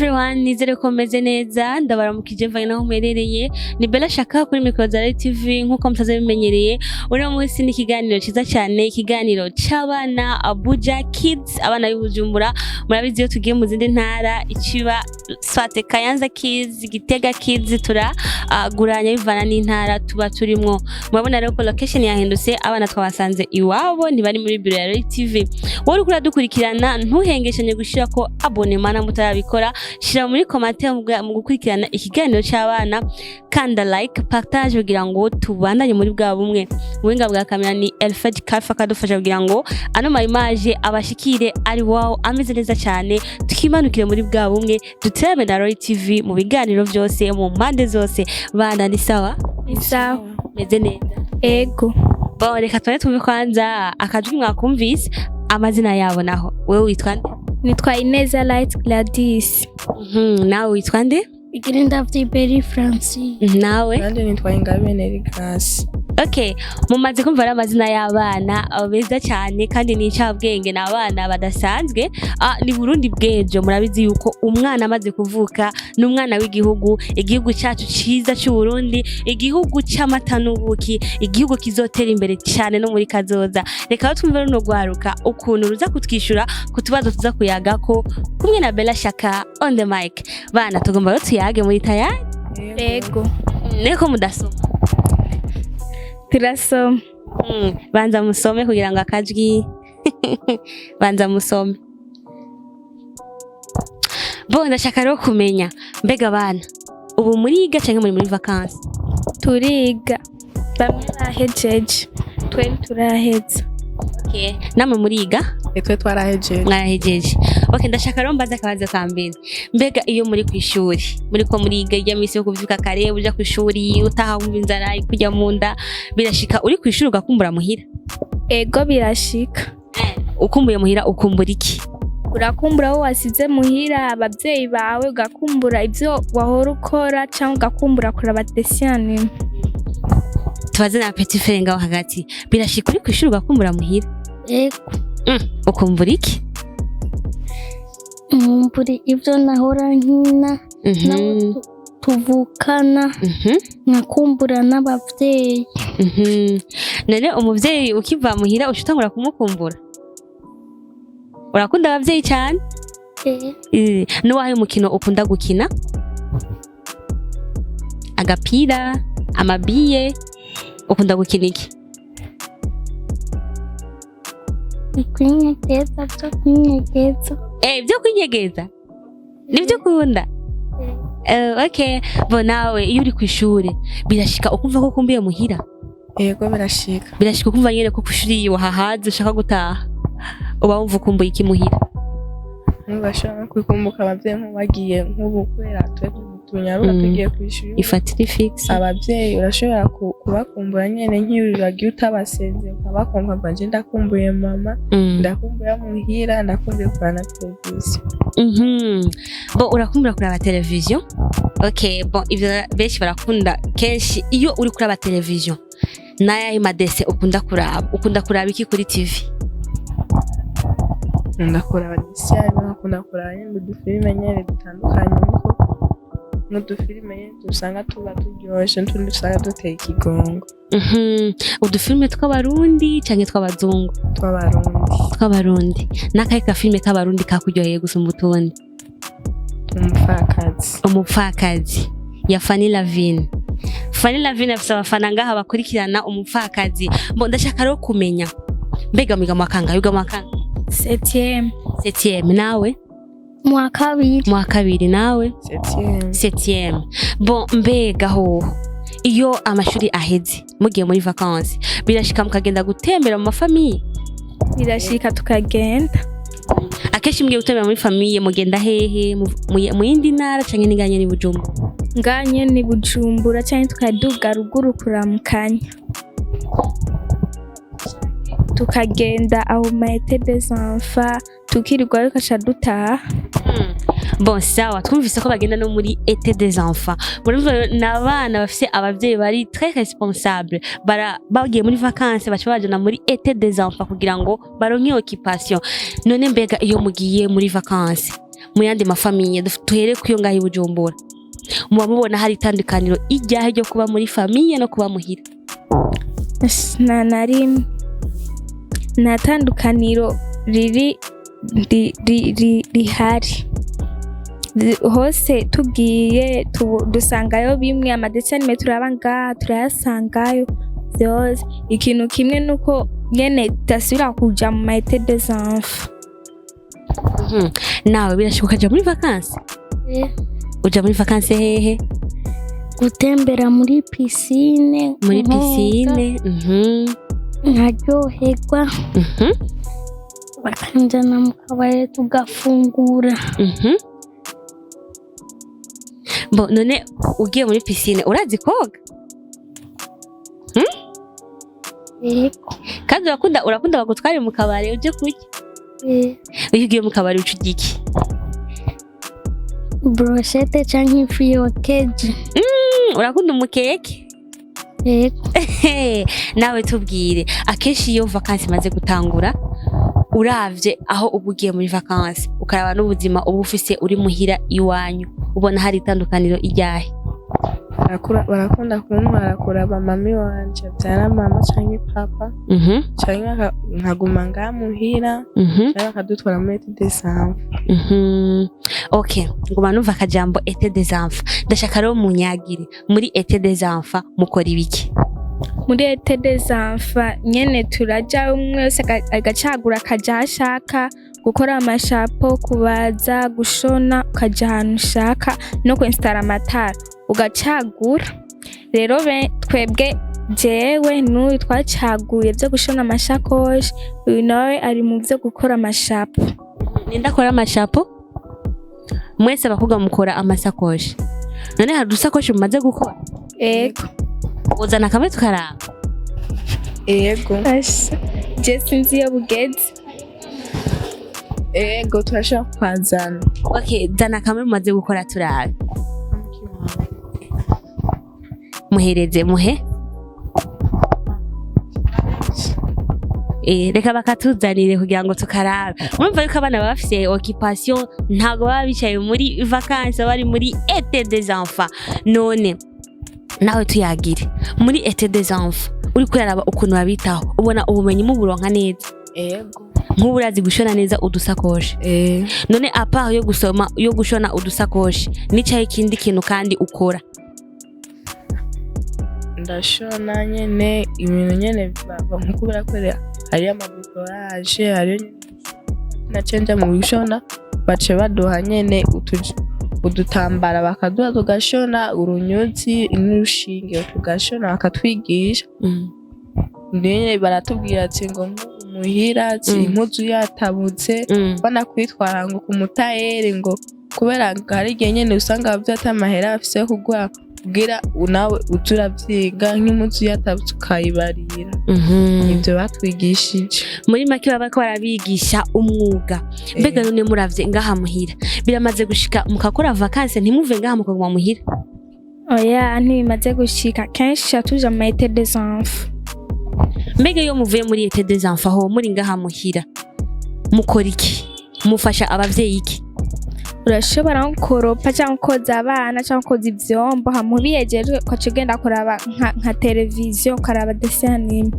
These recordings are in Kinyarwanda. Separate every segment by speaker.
Speaker 1: everyone, nizere ko meze neza ndabaramukije mvaye naho mwerereye ni Bella Shaka kuri micro za TV nkuko mutaze bimenyereye uno munsi ni ikiganiro ciza cyane ikiganiro c'abana Buja Kids abana y'Ubujumbura murabizi yo tugiye mu zindi ntara iciba Swate Kayanza Kids Gitega Kids guranya bivana n'intara tuba turimwo murabona rero ko location yahindutse abana twabasanze iwabo ntibari muri bureau ya TV wari kuri dukurikirana ntuhengeshanye gushira ko abonnement na mutarabikora shira muri commentaire mu gukurikirana ikiganiro cy'abana kanda like partage kugira ngo tubandanye muri bwa bumwe ubuhinga bwa kamera ni Elfed Kafa kadufasha kugira ngo ano ma image abashikire ari wow ameze neza cyane tukimanukire muri bwa bumwe duterame na Roy TV mu biganiro byose mu mpande zose bana ni sawa meze neza
Speaker 2: ego
Speaker 1: bo reka tumve kwanza akajwi mwakumvise amazina yabo naho wewe witwa nde?
Speaker 2: Nitwa Ineza Light Gladys.
Speaker 1: Nawe witwa nde?
Speaker 2: Igirinda Berry Francis.
Speaker 1: Nawe?
Speaker 3: Kandi nitwa Ingabene Rigasi.
Speaker 1: Okay, mumaze kumva amazina y'abana beza cyane kandi ni icabwenge n'abana badasanzwe ni Burundi bwejo murabizi yuko umwana amaze kuvuka n'umwana w'igihugu igihugu cyacu ciza cy'u Burundi igihugu cy'amata n'ubuki igihugu kizotera imbere cyane no muri kazoza reka twumve runo gwaruka ukuntu ruza kutwishura kutubazo tuza kuyaga ko kumwe na Bella Shaka on the mic bana tugomba tuyage muri tayari
Speaker 2: ego
Speaker 1: neko mudasoma
Speaker 2: turasoma
Speaker 1: banza musome kugira ngo akajwi banza musome bo ndashaka rero kumenya mbega bana ubu muriga cyangwa muri vacances
Speaker 2: turiga bamwe bahejeje twe turaheza
Speaker 1: okay namwe muriga
Speaker 3: twe twarahejeje
Speaker 1: mwarahejeje okay ndashaka rero mbaza akabazo kambere mbega iyo muri kwishuri muri ko muriga ya misi yo kuvyuka kare uja kwishuri utaha wumva inzara ikujya mu nda birashika uri kwishuri ugakumbura muhira
Speaker 2: ego birashika
Speaker 1: ukumbuye muhira ukumbura iki
Speaker 2: urakumbura aho wasize muhira abavyeyi bawe ugakumbura ivyo wahora ukora cyangwa ugakumbura kuraba desiyani
Speaker 1: tubaze na petit frère ngaho hagati birashika uri kwishuri ugakumbura muhira
Speaker 2: ego
Speaker 1: ukumbura iki
Speaker 2: mburi ivyo nahora nkina tuvukana nakumbura n'abavyeyi
Speaker 1: none umuvyeyi ukiva muhira ushitangura kumukumbura urakunda abavyeyi cyane n'uwahe mukino ukunda gukina agapira amabiye ukunda gukina iki
Speaker 2: kwinyegeza
Speaker 1: byo kwinyegeza nibyo ukunda okay bo nawe iyo uri kwishuri birashika ukumva ko kumbiye muhira
Speaker 3: yego birashika
Speaker 1: ukumva nyene ko kwishuri wahahaze ushaka gutaha uba wumva ukumbuye iki muhira
Speaker 3: ntibashaka kwikumbuka abavyeyi bagiye nk'ubu kwera tunyaruka tugiye kwishuri
Speaker 1: ifatira fix
Speaker 3: abavyeyi urashobora kubakumbura nyene nk'ibiragiye utabasenze ukabakumva banje ndakumbuye mama ndakumbuye muhira ndakumbuye kurana televiziyo
Speaker 1: bo urakumbura kuraba televiziyo okay bon ivyo benshi barakunda kenshi iyo uri kuraba televiziyo naye madese ukunda kuraba iki kuri TV
Speaker 3: ndakora abadisiyani nakunda kuraba n'udufilime nyene dutandukanye n'udufilime nyene dusanga tuba turyoshe n'utundi dusanga duteye ikigongo
Speaker 1: udufilime tw'abarundi canke tw'abazungu tw'abarundi n'akahe gafilime k'abarundi kakuryoheye gusumba utundi umupfakazi ya Fanny Lavine afise abafana ngaha bakurikirana umupfakazi mbo ndashaka rero kumenya mbega mwiga mwakanga 7e nawe mwakabiri nawe 7e bon mbega ho iyo amashuri aheze mugiye muri vacances birashika mukagenda gutembera mu mafamiye
Speaker 2: birashika tukagenda
Speaker 1: akeshi mgiye gutembera muri famiye mugenda hehe mu yindi ntara canke ninganye ni Bujumbura
Speaker 2: nganye ni Bujumbura canke tukaduga ruguru kuramukanya tukagenda aho maître des enfants tukirirwa ariko aca dutaha
Speaker 1: bon sawa twumvise ko bagenda no muri été des enfants murumva n'abana bafise abavyeyi bari très responsable bagiye muri vacances baca bajana muri été des enfants kugira ngo baronke occupation none mbega iyo mugiye muri vacances mu yandi mafamiye tuhere kuyo ngaho i Bujumbura muba mubona hari itandukaniro ijyahe ryo kuba muri famiye no kuba muhira?
Speaker 2: na rimwe nta tandukaniro rihari hose tugiye dusangayo bimwe amadesine turaba ngaha turayasangayo byose. Ikintu kimwe nuko nyene tudasubira kuja mu maete des enfants.
Speaker 1: Nawe birashoboka ukaja muri vacances? Uja muri vacances hehe?
Speaker 2: Gutembera muri piscine.
Speaker 1: Muri piscine?
Speaker 2: Nkaryoherwa. Bakanjana mu kabare tugafungura.
Speaker 1: Bo none ugiye muri piscine urazi koga? Kandi urakunda bagutware mu kabare uje kurya? Iyo ugiye mu kabare uca iki?
Speaker 2: Brochette canke ifi yokeje.
Speaker 1: Urakunda umukeke? Nawe tubwire akenshi iyo vacances imaze gutangura uravye aho ubugiye muri vacances ukaraba n'ubuzima ubu ufise uri muhira iwanyu ubona hari itandukaniro ijyahe?
Speaker 3: Barakunda kuntwara kuraba mami wanje byara mama canke papa canke nkaguma ngaha muhira canke bakadutwara muri ete des enfants.
Speaker 1: Okay, nguma numva akajambo ete des enfants. Ndashaka rero munyagire muri ete des enfants mukora ibiki?
Speaker 2: Muri ete des enfants nyene turaja umwe wese agacagura akaja ashaka gukora amashapo, kubaza, gushona, ukaja ahantu ushaka no kwinstara amatara ugacagura. Rero twebwe jewe n'uyu twacaguye byo gushona amashakoshi, uyu nawe ari mu byo gukora amashapo.
Speaker 1: Ninda akora amashapo? Mwese abakobwa mukora amasakoshi. None hari udusakoshi mumaze gukora?
Speaker 2: Ego.
Speaker 1: Uzana kamwe tukaraba?
Speaker 3: Ego.
Speaker 2: Je sinzi iyo bugeze.
Speaker 3: Ego turashaka kwazana.
Speaker 1: Okay, zana kamwe mumaze gukora turabe. Muhereze muhe. Reka bakatuzanire kugira ngo tukarabe. Urumva yuko abana bafise occupation ntago baba bicaye muri vacances bari muri ete des enfants. None nawe tuyagire muri ete des enfants uri kuraraba ukuntu babitaho ubona ubumenyi mu buronka neza.
Speaker 3: Ego.
Speaker 1: Nk'uburazi gushona neza udusakoshi. None apart yo gushona udusakoshi nicaye ikindi kintu kandi ukora?
Speaker 3: Ndashona nyene ibintu nyene nkukubera kwera hari amabukoraje hari na cenja mu gushona bace baduha nyene udutambara bakaduha tugashona urunyuzi n'urushinge tugashona bakatwigisha. Nyene baratubwira ati ngo muhira ati impuzu yatabutse banakwitwara ngo kumutayere ngo kubera hari igihe nyene usanga bavyata amahera afise kugwa kugira nawe uturavyiga nk'impuzu yatabutse ukayibarira. Ivyo batwigishije.
Speaker 1: Muri make baba ko barabigisha umwuga. Mbega none muravye ngaha muhira biramaze gushika mukakora vacances ntimuve ngaha mukaguma muhira?
Speaker 2: Oya ntibimaze gushika kenshi tuja mu ete des enfants.
Speaker 1: Mbega iyo muvuye muri ete des enfants ho muri ngaha muhira mukora iki? Mufasha abavyeyi iki?
Speaker 2: Urashobora gukoropa cyangwa koza abana cyangwa koza ivyombo hamubiyejeje kwacugenda kuraba nka televiziyo karaba dessin.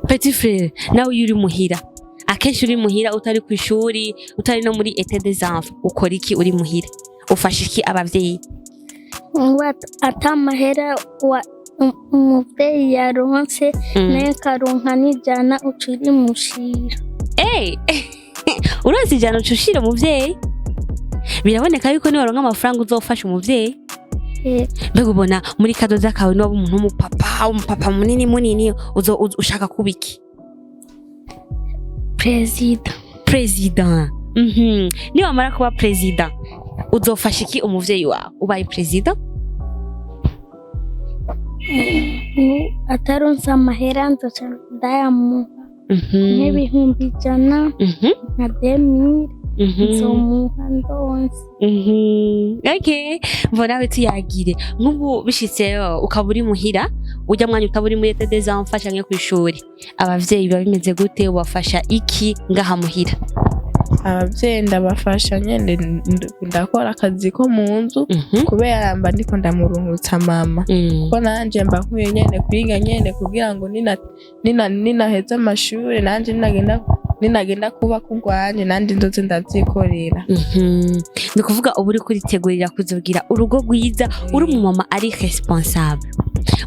Speaker 1: Petit frère nawe yuri muhira akenshi uri muhira utari ku ishuri utari no muri ete des enfants ukora iki uri muhira? Ufasha iki abavyeyi?
Speaker 2: Atamahera umuvyeyi yaronse naye karonka n'ijana uciri mushira.
Speaker 1: Urazi ijana ucushira umuvyeyi? Biraboneka yuko ni waronka amafaranga uzofasha umuvyeyi. Mbega ubona muri kadoza kawe no umuntu umupapa munini ushaka kubiki? President. Ni wamara kuba president uzofasha iki umuvyeyi wawe ubaye president?
Speaker 2: Ataronsa amahera nzoca ndayamuha nk'ibihumbi ijana nka 2000 nzomuha ndonse.
Speaker 1: Okay, mbona we tuyagire nk'ubu bishitse ukaba uri muhira ujya mwanya utaburi muri ete des enfants canke ku ishuri abavyeyi biba bimeze gute ubafasha iki ngaha muhira?
Speaker 3: abavyeyi ndabafasha nyene ndakora akazi ko mu nzu kubera mba ndiko ndamuruhutsa mama ko nanje mba nkwiye nyene kwiga nyene kugira ngo ninaheza amashuri nanje ninagenda kuba kugwanje nanje ndoze ndavyikorera.
Speaker 1: Ni kuvuga ubu uri kuritegurira kuzogira urugo rwiza uri umumama ari responsable.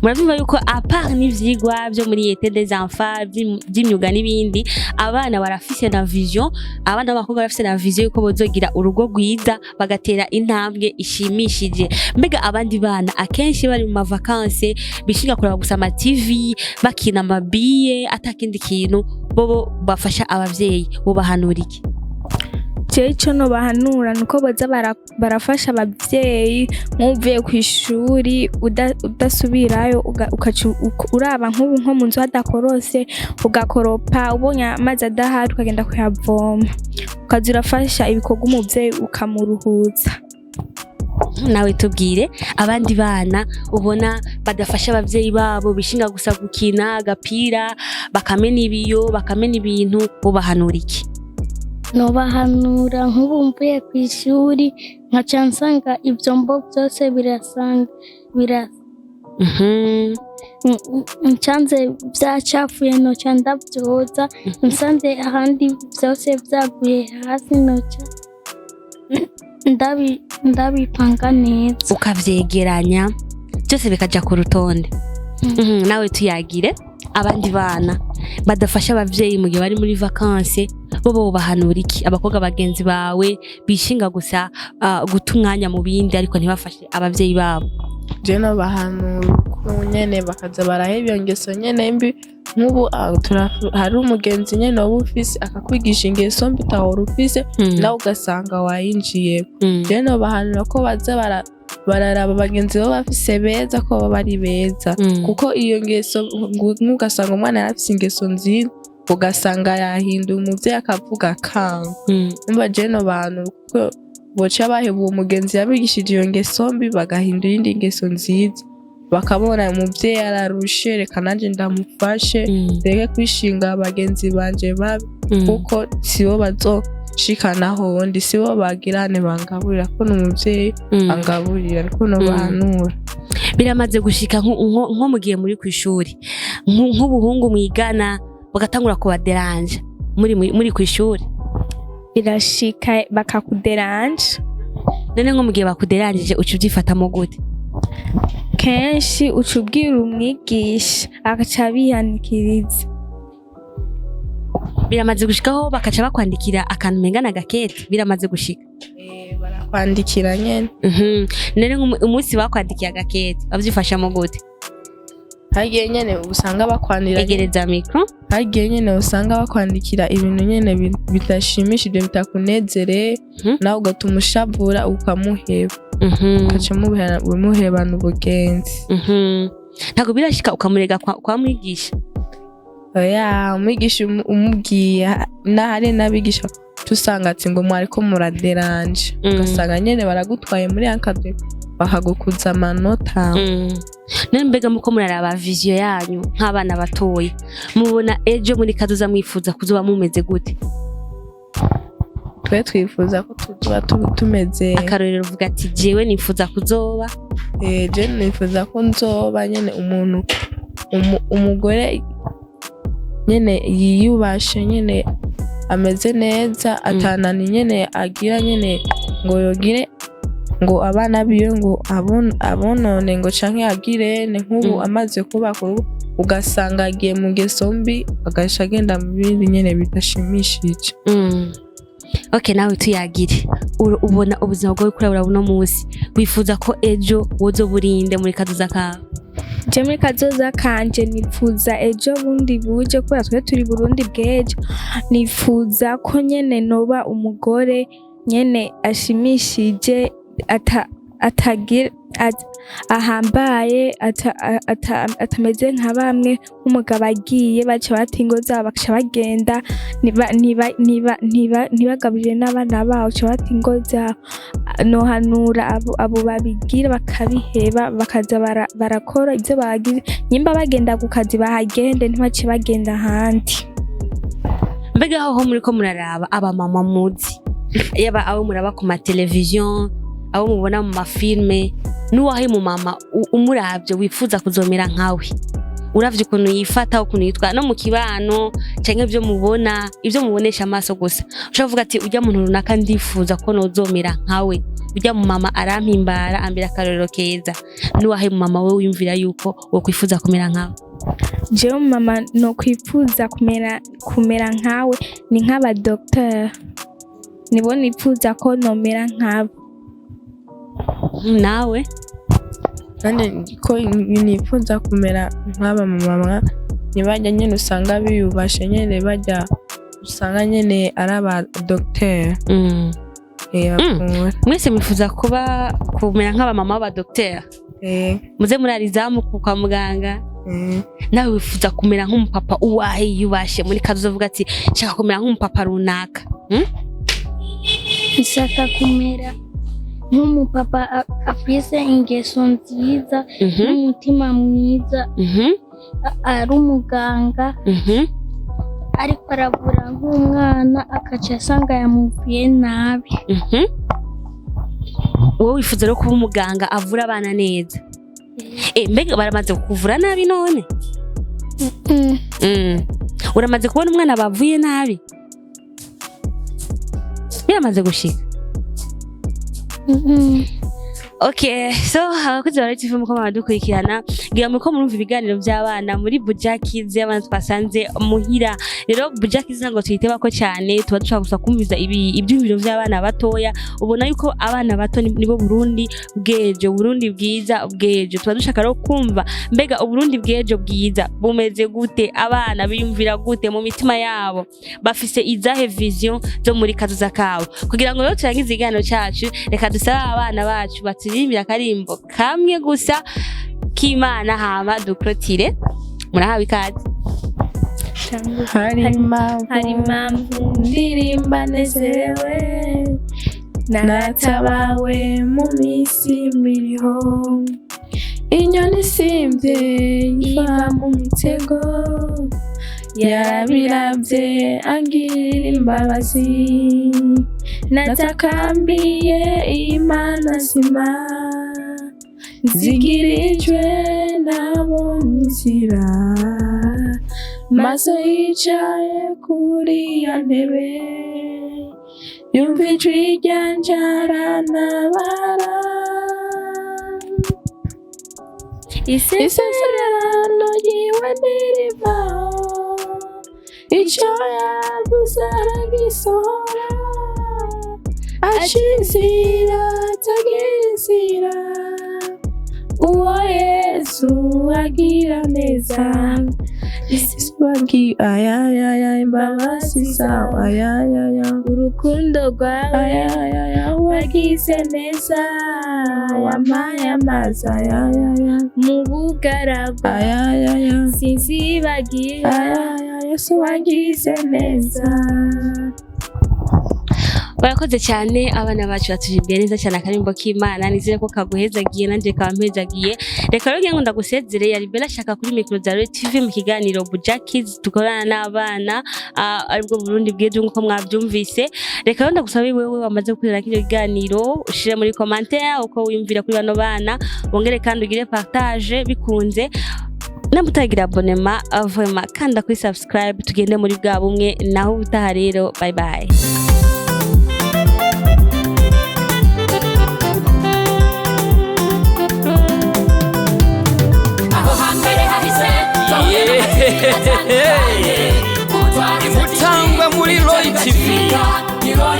Speaker 1: Muravyumva yuko apart n'ivyigwa byo muri Ete des enfants by'imyuga n'ibindi abana barafise na vision, abana b'abakobwa barafise na vision yuko bozogira urugo rwiza bagatera intambwe ishimishije. Mbega abandi bana akenshi bari mu mavakanse bishinga kuraba gusa ama TV bakina amabiye atakindi kintu bobo bafasha abavyeyi bo bahanura iki?
Speaker 2: Ico no bahanura nuko boza barafasha abavyeyi muvuye ku ishuri udasubirayo uraba nk'ubu nko mu nzu hadakorose ugakoropa ubonye amazi adahari ukagenda kuyavoma ukaza urafasha ibikorwa umuvyeyi ukamuruhuza.
Speaker 1: Nawe tubwire abandi bana ubona badafasha abavyeyi babo bishinga gusa gukina agapira bakamena ibiyo bakamena ibintu bo bahanura iki?
Speaker 4: No bahanura nk'ubu mvuye ku ishuri nkaca nsanga ivyombo byose ncanze vyacafuye noca ndavyoza nsanze ahandi vyose vyaguye hasi noca ndabipanga neza
Speaker 1: ukavyegeranya byose bikaja ku rutonde. Nawe tuyagire abandi bana badafasha abavyeyi mu gihe bari muri vacances bo bahanura iki? Abakobwa bagenzi bawe bishinga gusa guta umwanya mu bindi ariko ntibafashe abavyeyi babo.
Speaker 3: Je no bahanura nyene bakaza baraheba iyo ngeso nyene mbi nk'ubu hari umugenzi nyene wowe ufise akakwigisha ingeso mbi utahora ufise nawe ugasanga wayinjiye. Je no bahanura ko baza bararaba bagenzi babo bafise beza ko baba ari beza kuko iyo ngeso nk'ugasanga umwana yarafise ingeso nziza ugasanga yahinduye umuvyeyi akavuga kanga. Umva je no bahanura kuko boca baheba uwo mugenzi yabigishije iyo ngeso mbi bagahindura indi ngeso nziza bakabona umuvyeyi ararushe reka nanje ndamufashe reke kwishinga abagenzi banje babi kuko sibo bazoshikanaho ndi sibo bagirane bangaburira ko n'umuvyeyi angaburira ariko no bahanura.
Speaker 1: Biramaze gushika nko mugiye muri ku ishuri nk'ubuhungu mwigana bagatangura kubaderanje muri ku ishuri?
Speaker 2: Birashika bakakuderanje.
Speaker 1: None nko mugihe bakuderanije uca uvyifatamo gute?
Speaker 2: Kenshi uca ubwira umwigisha agaca bihanikiriza.
Speaker 1: Biramaze gushikaho bakaca bakwandikira akantu mengana gakete? Biramaze gushika?
Speaker 3: Barakwandikira nyene.
Speaker 1: None umunsi bakwandikiye agakete bavyifashamo gute?
Speaker 3: Hagiye nyene usanga bakwandira
Speaker 1: egereza micro.
Speaker 3: Hagiye nyene usanga bakwandikira ibintu nyene bitashimishije bitakunezereye nawe ugatuma ushavura ukamuheba. Ukaca muhebana ubugenzi.
Speaker 1: Ntabwo birashika ukamurega kwa mwigisha?
Speaker 3: Oya umwigisha umubwiye nahari nabigisha tusanga ati ngo mwariko muraderanje ugasanga nyene baragutwaye muri encadre bakagukuza amanota.
Speaker 1: None mbega muko muraraba vision yanyu nk'abana batoya mubona ejo muri kazoza mwifuza kuzoba mumeze gute?
Speaker 3: Twe twifuza ko tuzoba tumeze
Speaker 1: akarorero uvuga ati jewe nifuza kuzoba
Speaker 3: je nifuza ko nzoba nyene umuntu umugore nyene yiyubashe nyene ameze neza atanani nyene agira nyene ngo yogire ngo abana biyo ngo abonone ngo canke agirene nk'ubu amaze kubaka ugasanga agiye mu ngeso mbi agasha agenda mu bindi nyene bidashimishije.
Speaker 1: Okay, nawe tuyagire ubona ubuzima bwawe kurabura buno munsi wifuza ko ejo wozoburinde muri kazoza kawe?
Speaker 2: Je muri kazoza kanje nifuza ejo bundi buje kubera twe turi Burundi bw'ejo nifuza ko nyene noba umugore nyene ashimishije atagira ahambaye atameze nka bamwe umugabo agiye baca batingo zabo bakaca bagenda ntibagabije n'abana babo baca batingo zabo. Nohanura abo babigira bakabiheba bakaza barakora ibyo bagize nyimba bagenda ku kazi bahagende ntibace bagenda ahandi.
Speaker 1: mbega aho muriko muraraba aba mama muzi yaba abo muraba ku ma television abo mubona mu mafilme nuwahe mu mama umuravye wifuza kuzomera nkawe uravye ukuntu yifata ukuntu yitwa no mu kibano canke ivyo mubona ivyo mubonesha amaso gusa ushavuga ati urya muntu runaka ndifuza ko nozomera nkawe urya mu mama arampimbara ambira akarorero keza nuwahe mu mama we wiyumvira yuko wo kwifuza kumera nkawe
Speaker 2: jewe mama no kwifuza kumera nkawe ni nk'aba docteur nibo nifuza ko nomera nkabo
Speaker 1: nawe
Speaker 3: nane ko nifuza kumera nk'aba mama nibajya nyene usanga biyubashe nyene bajya usanga nyene araba docteur
Speaker 1: mwese mwifuza kumera nk'aba mama ba docteur muze murarizamu kwa muganga nawe wifuza kumera nk'umupapa uwahe yubashe muri kazo uvuga ati shaka kumera nk'umupapa runaka
Speaker 4: nshaka kumera nk'umupapa afise ingeso nziza n'umutima mwiza ari umuganga ariko aravura nk'umwana akaca asanga yamuvuye nabi
Speaker 1: wowe wifuza rero kuba umuganga avura abana neza mbega baramaze kukuvura nabi none uramaze kubona umwana bavuye nabi biramaze gushika Okay, so abakozi ba TV muko badukurikirana ngira muko murumva ibiganiro by'abana muri Buja Kids y'abana twasanze muhira rero Buja Kids ngo tuyiteba ko cyane tuba dushaka gusa kumviza ibyumviro by'abana batoya ubona yuko abana bato nibo Burundi bwejo Burundi bwiza bwejo tuba dushaka rero kumva mbega uburundi bwejo bwiza bumeze gute abana biyumvira gute mu mitima yabo bafise izahe vision zo muri kazoza kawe kugira ngo rero turangize ikiganiro cyacu reka dusaba abana bacu batirimbira akarimbo kamwe gusa k'Imana hama dukrotire murahawe ikaze
Speaker 3: hari impamvu ndirimba nezerewe natabawe mu misi miriho inyoni simvye iva mu mitego yarabiravye angirira imbabazi natakambiye Imana zima zigirijwe nabonye inzira maso yicaye kuri ya ntebe yumva ijwi ryanje arantabara isezerano ryiwe ntirivaho ico yavuze aragisohora aca inzira atagira inzira uwo Yesu agira neza isibagi ayayaya imbabazi zawe ayayaya urukundo rwawe ayayaya wagize neza wampaye amazi ayayaya mu bugaragwa ayayaya sinzibagira ayayaya Yesu wagize neza
Speaker 1: barakoze cyane abana bacu batujibye neza cyane akarimbo k'Imana nizere ko kaguhezagiye nanje kampezagiye reka rero ngenda gusezere yari Bella shaka kuri micro za TV mu kiganiro Buja Kids tukorana n'abana aribwo Burundi bwejo nkuko mwabyumvise reka rero ndagusaba wewe wamaze gukurira kino kiganiro ushire muri commentaire uko wiyumvira kuri bano bana wongere kandi ugire partage bikunze namutagira abonema avema kanda kuri subscribe tugende muri bwa bumwe naho utaha rero bye bye
Speaker 5: imutangwa muri Roy TV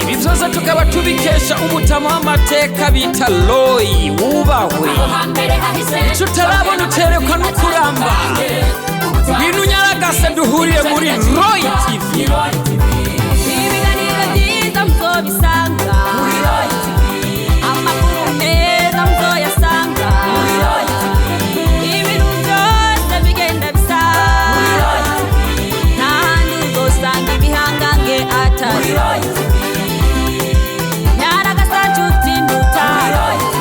Speaker 5: ibizoza tukaba tubikesha umutama w'amateka bita Roy wubahwe ico utarabona uterekwa n'ukuramba ibintu nyaragase duhuriye muri Roy TV ibiganiro byiza muzobisanga muri Roy TV amakuru meza muzoyasanga muri Roy TV ibintu byose bigenda bisa muri Roy TV ntahandi uzosanga ibihangange atari Roy TV nyaragase tutinduta Roy TV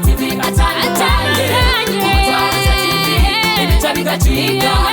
Speaker 5: TV atanye twiga